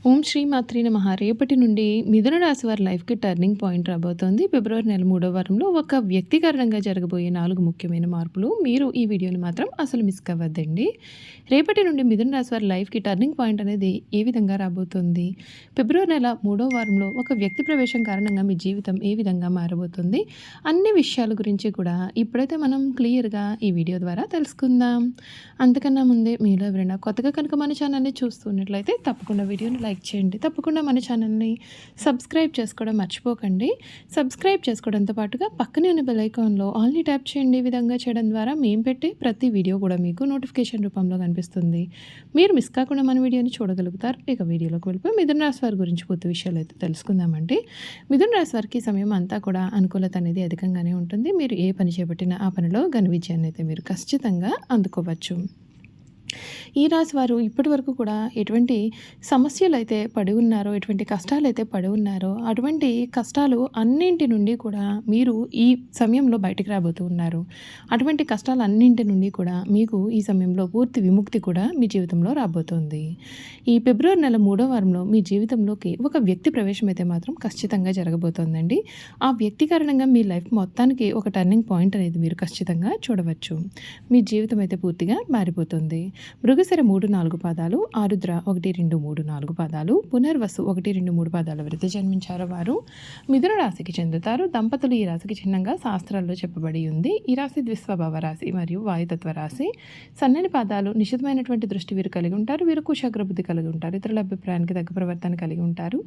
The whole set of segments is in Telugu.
ఓం శ్రీ మాత్రే నమః. రేపటి నుండి మిథున రాశి వారి లైఫ్‌కి టర్నింగ్ పాయింట్ రాబోతోంది. ఫిబ్రవరి నెల 3వ వారంలో ఒక వ్యక్తిగతంగా జరగబోయే 4 ముఖ్యమైన మార్పులు. మీరు ఈ వీడియోని మాత్రం అసలు మిస్ అవ్వద్దండి. రేపటి నుండి మిథున రాశి వారి లైఫ్‌కి టర్నింగ్ పాయింట్ అనేది ఏ విధంగా రాబోతుంది? ఫిబ్రవరి నెల 3వ వారంలో ఒక వ్యక్తి ప్రవేశం కారణంగా మీ జీవితం ఏ విధంగా మారబోతుంది? అన్ని విషయాల గురించి కూడా ఇప్పుడైతే మనం క్లియర్‌గా ఈ వీడియో ద్వారా తెలుసుకుందాం. అంతకన్నా ముందే మీలో ఎవరైనా కొత్తగా కనుక మన ఛానల్‌ని చూస్తున్నట్లయితే తప్పకుండా వీడియోని లైక్ చేయండి. తప్పకుండా మన ఛానల్ని సబ్స్క్రైబ్ చేసుకోవడం మర్చిపోకండి. సబ్స్క్రైబ్ చేసుకోవడంతో పాటుగా పక్కనే ఉన్న బెల్ ఐకాన్లో ఆల్ని ట్యాప్ చేయండి. ఈ విధంగా చేయడం ద్వారా మేము పెట్టే ప్రతి వీడియో కూడా మీకు నోటిఫికేషన్ రూపంలో కనిపిస్తుంది. మీరు మిస్ కాకుండా మన వీడియోని చూడగలుగుతారు. ఇక వీడియోలోకి వెళ్ళిపోయి మిథున రాశి వారి గురించి పూర్తి విషయాలు అయితే తెలుసుకుందామండి. మిథున రాశి వారికి సమయం అంతా కూడా అనుకూలత అనేది అధికంగానే ఉంటుంది. మీరు ఏ పని చేపట్టినా ఆ పనిలో ఘన విజయాన్ని అయితే మీరు ఖచ్చితంగా అందుకోవచ్చు. ఈ రాశి వారు ఇప్పటి వరకు కూడా ఎటువంటి సమస్యలు అయితే పడి ఉన్నారో, ఎటువంటి కష్టాలు అయితే పడి ఉన్నారో, అటువంటి కష్టాలు అన్నింటి నుండి కూడా మీరు ఈ సమయంలో బయటికి రాబోతూ ఉన్నారు. అటువంటి కష్టాలన్నింటి నుండి కూడా మీకు ఈ సమయంలో పూర్తి విముక్తి కూడా మీ జీవితంలో రాబోతోంది. ఈ ఫిబ్రవరి నెల 3వ వారంలో మీ జీవితంలోకి ఒక వ్యక్తి ప్రవేశం అయితే మాత్రం ఖచ్చితంగా జరగబోతోందండి. ఆ వ్యక్తి కారణంగా మీ లైఫ్ మొత్తానికి ఒక టర్నింగ్ పాయింట్ అనేది మీరు ఖచ్చితంగా చూడవచ్చు. మీ జీవితం అయితే పూర్తిగా మారిపోతుంది. మృగశిర 3, 4 పాదాలు, ఆరుద్ర 1, 2, 3, 4 పాదాలు, పునర్వసు 1, 2, 3 పాదాల వృద్ధి జన్మించారో వారు మిథున రాశికి చెందుతారు. దంపతులు ఈ రాశికి చిహ్నంగా శాస్త్రాల్లో చెప్పబడి ఉంది. ఈ రాశి ద్విస్వభావ రాశి మరియు వాయుతత్వ రాశి. సన్నని పాదాలు, నిశితమైనటువంటి దృష్టి వీరు కలిగి ఉంటారు. వీరు కుశాగ్రబుద్ధి కలిగి ఉంటారు. ఇతరుల అభిప్రాయానికి తగ్గ ప్రవర్తన కలిగి ఉంటారు.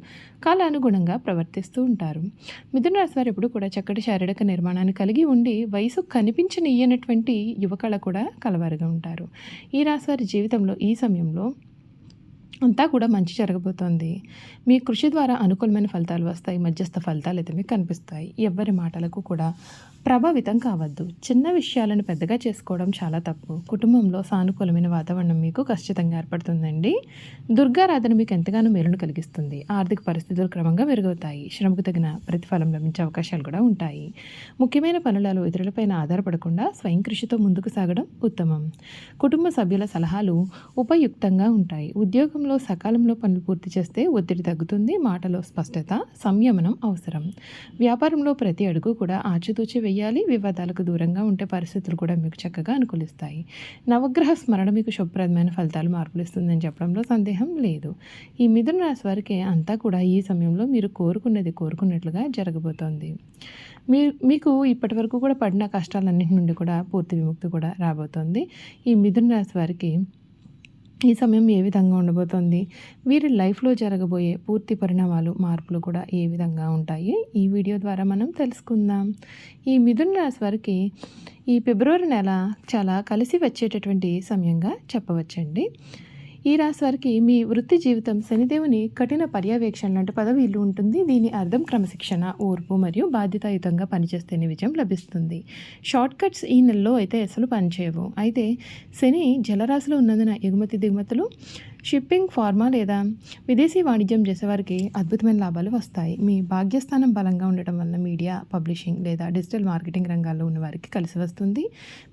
కాలానుగుణంగా ప్రవర్తిస్తూ ఉంటారు. మిథున రాశి వారు ఎప్పుడు కూడా చక్కటి శారీరక నిర్మాణాన్ని కలిగి ఉండి వయసు కనిపించనియ్యనటువంటి యువకళ కూడా కలవారుగా ఉంటారు. ఈ రాశి వారి జీవితంలో ఈ సమయంలో అంతా కూడా మంచి జరగబోతోంది. మీ కృషి ద్వారా అనుకూలమైన ఫలితాలు వస్తాయి. మధ్యస్థ ఫలితాలు అయితే మీకు కనిపిస్తాయి. ఎవ్వరి మాటలకు కూడా ప్రభావితం కావద్దు. చిన్న విషయాలను పెద్దగా చేసుకోవడం చాలా తప్పు. కుటుంబంలో సానుకూలమైన వాతావరణం మీకు ఖచ్చితంగా ఏర్పడుతుందండి. దుర్గారాధన మీకు ఎంతగానో మేలును కలిగిస్తుంది. ఆర్థిక పరిస్థితులు క్రమంగా మెరుగవుతాయి. శ్రమకు తగిన ప్రతిఫలం లభించే అవకాశాలు కూడా ఉంటాయి. ముఖ్యమైన పనులలో ఇతరులపైన ఆధారపడకుండా స్వయం కృషితో ముందుకు సాగడం ఉత్తమం. కుటుంబ సభ్యుల సలహాలు ఉపయుక్తంగా ఉంటాయి. ఉద్యోగంలో సకాలంలో పనులు పూర్తి చేస్తే ఒత్తిడి తగ్గుతుంది. మాటలో స్పష్టత, సంయమనం అవసరం. వ్యాపారంలో ప్రతి అడుగు కూడా ఆచితూచి వేయాలి. వివాదాలకు దూరంగా ఉంటే పరిస్థితులు కూడా మీకు చక్కగా అనుకూలిస్తాయి. నవగ్రహ స్మరణ మీకు శుభప్రదమైన ఫలితాలు మార్పులు ఇస్తుందని చెప్పడంలో సందేహం లేదు. ఈ మిథున రాశి వారికి అంతా కూడా ఈ సమయంలో మీరు కోరుకున్నది కోరుకున్నట్లుగా జరగబోతోంది. మీకు ఇప్పటి వరకు కూడా పడిన కష్టాలన్నింటి నుండి కూడా పూర్తి విముక్తి కూడా రాబోతోంది. ఈ మిథున రాశి వారికి ఈ సమయం ఏ విధంగా ఉండబోతోంది, వీరి లైఫ్లో జరగబోయే పూర్తి పరిణామాలు, మార్పులు కూడా ఏ విధంగా ఉంటాయి ఈ వీడియో ద్వారా మనం తెలుసుకుందాం. ఈ మిథున రాశి వారికి ఈ ఫిబ్రవరి నెల చాలా కలిసి వచ్చేటటువంటి సమయంగా చెప్పవచ్చండి. ఈ రాశి వారికి మీ వృత్తి జీవితం శనిదేవుని కఠిన పర్యవేక్షణ లాంటి పదవి ఇల్లు ఉంటుంది. దీని అర్థం క్రమశిక్షణ, ఓర్పు మరియు బాధ్యతాయుతంగా పనిచేస్తేనే విజయం లభిస్తుంది. షార్ట్ కట్స్ ఈ నెలలో అయితే అసలు పనిచేయవు. అయితే శని జలరాశిలో ఉన్నందున ఎగుమతి దిగుమతులు, షిప్పింగ్, ఫార్మా లేదా విదేశీ వాణిజ్యం చేసేవారికి అద్భుతమైన లాభాలు వస్తాయి. మీ భాగ్యస్థానం బలంగా ఉండటం వలన మీడియా, పబ్లిషింగ్ లేదా డిజిటల్ మార్కెటింగ్ రంగాల్లో ఉన్న వారికి కలిసి వస్తుంది.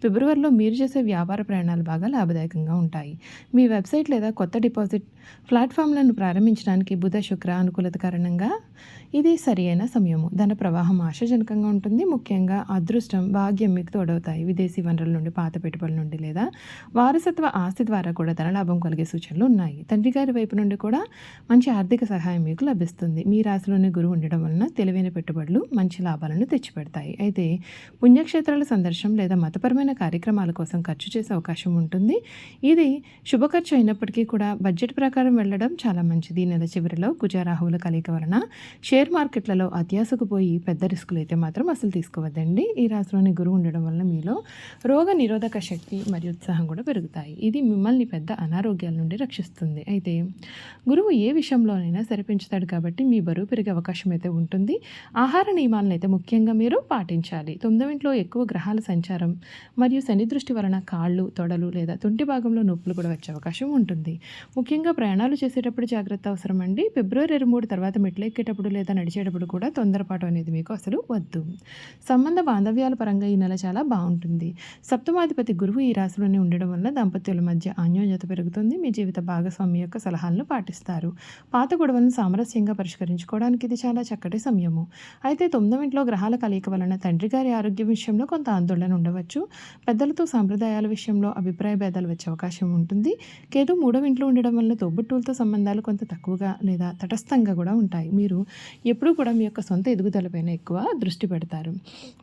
ఫిబ్రవరిలో మీరు చేసే వ్యాపార ప్రయాణాలు బాగా లాభదాయకంగా ఉంటాయి. మీ వెబ్సైట్ లేదా కొత్త డిపాజిట్ ప్లాట్ఫామ్లను ప్రారంభించడానికి బుధ, శుక్ర అనుకూలత కారణంగా ఇది సరి అయిన సమయము. ధన ప్రవాహం ఆశాజనకంగా ఉంటుంది. ముఖ్యంగా అదృష్టం, భాగ్యం మీకు తోడవుతాయి. విదేశీ వనరుల నుండి, పాత పెట్టుబడుల నుండి లేదా వారసత్వ ఆస్తి ద్వారా కూడా ధనలాభం కలిగే సూచనలు ఉన్నాయి. తండ్రి గారి వైపు నుండి కూడా మంచి ఆర్థిక సహాయం మీకు లభిస్తుంది. మీ రాశిలోనే గురువు ఉండడం వలన తెలివైన పెట్టుబడులు మంచి లాభాలను తెచ్చిపెడతాయి. అయితే పుణ్యక్షేత్రాల సందర్శనం లేదా మతపరమైన కార్యక్రమాల కోసం ఖర్చు చేసే అవకాశం ఉంటుంది. ఇది శుభ ఖర్చు అయినప్పటికీ కూడా బడ్జెట్ ప్రకారం వెళ్ళడం చాలా మంచిది. నెల చివరిలో కుజరాహువుల కలయిక వలన షేర్ మార్కెట్లలో అత్యాశకు పోయి పెద్ద రిస్కులు అయితే మాత్రం అసలు తీసుకోవద్దండి. ఈ రాశిలోని గురువు ఉండడం వలన మీలో రోగ నిరోధక శక్తి మరియు ఉత్సాహం కూడా పెరుగుతాయి. ఇది మిమ్మల్ని పెద్ద అనారోగ్యాల నుండి రక్షిస్తుంది. అయితే గురువు ఏ విషయంలోనైనా సరిపెంచుతాడు కాబట్టి మీ బరువు పెరిగే అవకాశం అయితే ఉంటుంది. ఆహార నియమాలను అయితే ముఖ్యంగా మీరు పాటించాలి. 9వ ఇంట్లో ఎక్కువ గ్రహాల సంచారం మరియు శని దృష్టి వలన కాళ్ళు, తొడలు లేదా తుంటి భాగంలో నొప్పులు కూడా వచ్చే అవకాశం ఉంటుంది. ముఖ్యంగా ప్రయాణాలు చేసేటప్పుడు జాగ్రత్త అవసరం అండి. ఫిబ్రవరి 23 తర్వాత మెట్లెక్కేటప్పుడు కూర్చునేటప్పుడు లేదా నడిచేటప్పుడు కూడా తొందరపాటు అనేది మీకు అసలు వద్దు. సంబంధ బాంధవ్యాల పరంగా ఈ నెల చాలా బాగుంటుంది. సప్తమాధిపతి గురువు ఈ రాశిలోనే ఉండడం వల్ల దాంపత్యుల మధ్య అన్యోన్యత పెరుగుతుంది. మీ జీవిత భాగస్వామి యొక్క సలహాలను పాటిస్తారు. పాత గొడవలను సామరస్యంగా పరిష్కరించుకోవడానికి ఇది చాలా చక్కటి సమయము. అయితే 9వ ఇంట్లో గ్రహాల కలయిక వలన తండ్రి గారి ఆరోగ్యం విషయంలో కొంత ఆందోళన ఉండవచ్చు. పెద్దలతో సాంప్రదాయాల విషయంలో అభిప్రాయ భేదాలు వచ్చే అవకాశం ఉంటుంది. కేతు 3వ ఇంట్లో ఉండడం వల్ల తోబుట్టువులతో సంబంధాలు కొంత తక్కువగా లేదా తటస్థంగా కూడా ఉంటాయి. మీరు ఎప్పుడూ కూడా మీ యొక్క సొంత ఎదుగుదలపైన ఎక్కువ దృష్టి పెడతారు.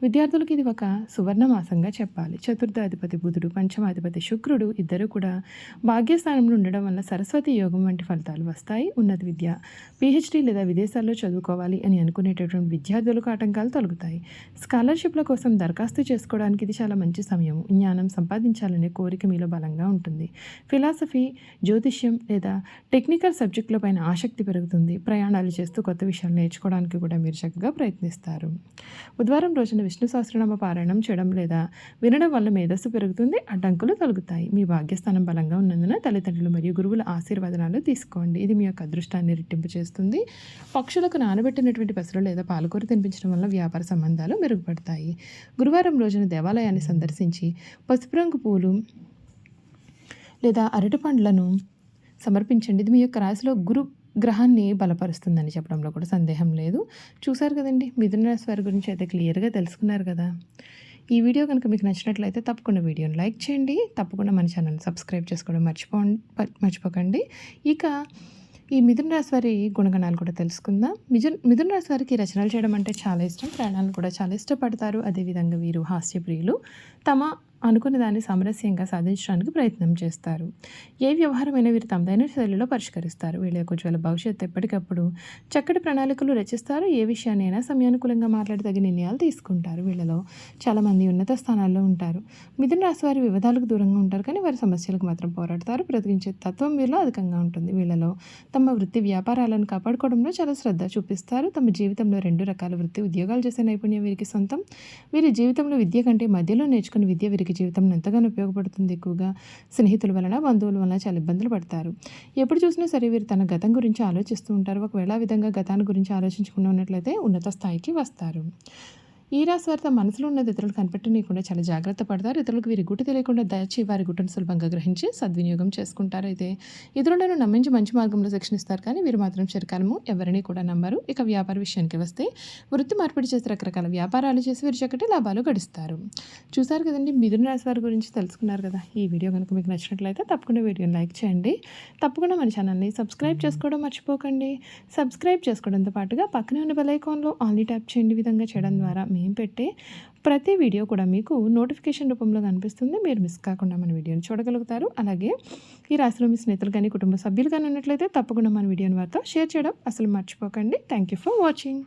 విద్యార్థులకు ఇది ఒక సువర్ణ మాసంగా చెప్పాలి. చతుర్థాధిపతి బుధుడు, పంచమాధిపతి శుక్రుడు ఇద్దరు కూడా భాగ్యస్థానంలో ఉండడం వల్ల సరస్వతి యోగం వంటి ఫలితాలు వస్తాయి. ఉన్నత విద్య, పిహెచ్డి లేదా విదేశాల్లో చదువుకోవాలి అని అనుకునేటటువంటి విద్యార్థులకు ఆటంకాలు తొలగుతాయి. స్కాలర్షిప్ల కోసం దరఖాస్తు చేసుకోవడానికి ఇది చాలా మంచి సమయం. జ్ఞానం సంపాదించాలనే కోరిక మీలో బలంగా ఉంటుంది. ఫిలాసఫీ, జ్యోతిష్యం లేదా టెక్నికల్ సబ్జెక్టుల పైన ఆసక్తి పెరుగుతుంది. ప్రయాణాలు చేస్తూ కొత్త విషయాలు నేర్చుకోవడానికి కూడా మీరు చక్కగా ప్రయత్నిస్తారు. బుధవారం రోజున విష్ణు సహస్రనామ పారాయణం చేయడం లేదా వినడం వల్ల మేధస్సు పెరుగుతుంది. అడ్డంకులు తొలగుతాయి. మీ భాగ్యస్థానం బలంగా ఉన్నందున తల్లిదండ్రులు మరియు గురువుల ఆశీర్వాదాలు తీసుకోండి. ఇది మీ యొక్క అదృష్టాన్ని రెట్టింపు చేస్తుంది. పక్షులకు నానబెట్టినటువంటి పెసలు లేదా పాలకూర తినిపించడం వల్ల వ్యాపార సంబంధాలు మెరుగుపడతాయి. గురువారం రోజున దేవాలయాన్ని సందర్శించి పసుపు రంగు పూలు లేదా అరటి పండ్లను సమర్పించండి. ఇది మీ యొక్క రాశిలో గురు గ్రహాన్ని బలపరుస్తుందని చెప్పడంలో కూడా సందేహం లేదు. చూసారు కదండి, మిథున రాశి వారి గురించి అయితే క్లియర్గా తెలుసుకున్నారు కదా. ఈ వీడియో కనుక మీకు నచ్చినట్లయితే తప్పకుండా వీడియోని లైక్ చేయండి. తప్పకుండా మన ఛానల్ సబ్స్క్రైబ్ చేసుకోవడం మర్చిపోకండి. ఇక ఈ మిథున రాశి వారి గుణగణాలు కూడా తెలుసుకుందాం. మిథున రాశి వారికి రచనలు చేయడం అంటే చాలా ఇష్టం. ప్రయాణాలను కూడా చాలా ఇష్టపడతారు. అదేవిధంగా వీరు హాస్యప్రియులు. తమ అనుకున్న దాన్ని సామరస్యంగా సాధించడానికి ప్రయత్నం చేస్తారు. ఏ వ్యవహారమైనా వీరు తమదైన శైలిలో పరిష్కరిస్తారు. వీళ్ళ యొక్క ఉజ్వల భవిష్యత్తు ఎప్పటికప్పుడు చక్కటి ప్రణాళికలు రచిస్తారు. ఏ విషయాన్నైనా సమయానుకూలంగా మాట్లాడి తగిన నిర్ణయాలు తీసుకుంటారు. వీళ్ళలో చాలామంది ఉన్నత స్థానాల్లో ఉంటారు. మిథున రాశి వారి వివాదాలకు దూరంగా ఉంటారు, కానీ వారి సమస్యలకు మాత్రం పోరాడతారు. బ్రతికించే తత్వం వీళ్ళలో అధికంగా ఉంటుంది. వీళ్ళలో తమ వృత్తి వ్యాపారాలను కాపాడుకోవడంలో చాలా శ్రద్ధ చూపిస్తారు. తమ జీవితంలో 2 రకాల వృత్తి ఉద్యోగాలు చేసే నైపుణ్యం వీరికి సొంతం. వీరి జీవితంలో విద్య కంటే మధ్యలో నేర్చుకున్న విద్య వీరికి జీవితంలో ఎంతగానో ఉపయోగపడుతుంది. ఎక్కువగా స్నేహితుల వలన, బంధువుల వలన చాలా ఇబ్బందులు పడతారు. ఎప్పుడు చూసినా సరే వీరు తన గతం గురించి ఆలోచిస్తూ ఉంటారు. ఒకవేళ ఆ విధంగా గతాన్ని గురించి ఆలోచించుకుని ఉన్నట్లయితే ఉన్నత స్థాయికి వస్తారు. ఈ రాశి వారి తమ మనసులో ఉన్నది ఇతరులకు కనిపెట్టనీయకుండా చాలా జాగ్రత్త పడతారు. ఇతరులకు వీరి గుట్టు తెలియకుండా దాచి వారి గుట్టును సులభంగా గ్రహించి సద్వినియోగం చేసుకుంటారు. అయితే ఇతరులను నమ్మించి మంచి మార్గంలో శిక్షణిస్తారు, కానీ వీరు మాత్రం చిరకాలము ఎవరిని కూడా నమ్మరు. ఇక వ్యాపార విషయానికి వస్తే వృత్తి మార్పిడి చేసి రకరకాల వ్యాపారాలు చేసి వీరు చక్కటి లాభాలు గడిస్తారు. చూసారు కదండి, మిథున రాశి వారి గురించి తెలుసుకున్నారు కదా. ఈ వీడియో కనుక మీకు నచ్చినట్లయితే తప్పకుండా వీడియోని లైక్ చేయండి. తప్పకుండా మన ఛానల్ని సబ్స్క్రైబ్ చేసుకోవడం మర్చిపోకండి. సబ్స్క్రైబ్ చేసుకోవడంతో పాటుగా పక్కనే ఉన్న బెల్ ఐకాన్లో ఆన్లీ ట్యాప్ చేయండి. విధంగా చేయడం ద్వారా మేము పెట్టే ప్రతి వీడియో కూడా మీకు నోటిఫికేషన్ రూపంలో కనిపిస్తుంది. మీరు మిస్ కాకుండా మన వీడియోని చూడగలుగుతారు. అలాగే ఈ రాశిలో మీ స్నేహితులు కానీ కుటుంబ సభ్యులు కానీ ఉన్నట్లయితే తప్పకుండా మన వీడియోని వారితో షేర్ చేయడం అసలు మర్చిపోకండి. Thank you for watching.